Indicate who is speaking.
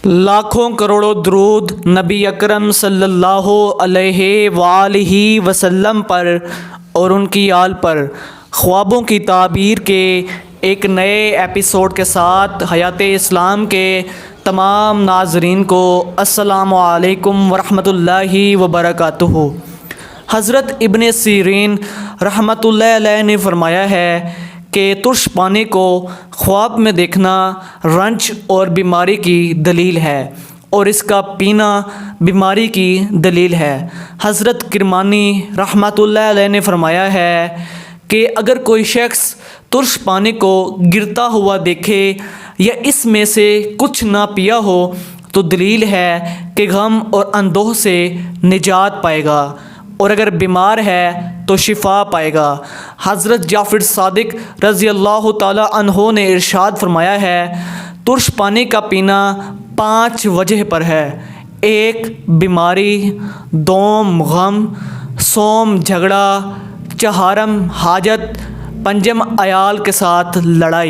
Speaker 1: لاکھوں کروڑوں درود نبی اکرم صلی اللہ علیہ وآلہ وسلم پر اور ان کی آل پر۔ خوابوں کی تعبیر کے ایک نئے ایپیسوڈ کے ساتھ حیات اسلام کے تمام ناظرین کو السلام علیکم ورحمۃ اللہ وبرکاتہ۔ حضرت ابن سیرین رحمۃ اللہ علیہ نے فرمایا ہے کہ ترش پانی کو خواب میں دیکھنا رنج اور بیماری کی دلیل ہے اور اس کا پینا بیماری کی دلیل ہے۔ حضرت کرمانی رحمۃ اللہ علیہ نے فرمایا ہے کہ اگر کوئی شخص ترش پانی کو گرتا ہوا دیکھے یا اس میں سے کچھ نہ پیا ہو تو دلیل ہے کہ غم اور اندوہ سے نجات پائے گا، اور اگر بیمار ہے تو شفا پائے گا۔ حضرت جعفر صادق رضی اللہ تعالی عنہ نے ارشاد فرمایا ہے، ترش پانی کا پینا 5 وجہ پر ہے: 1 بیماری، 2 غم، سوم جھگڑا، 4 حاجت، 5 عیال کے ساتھ لڑائی۔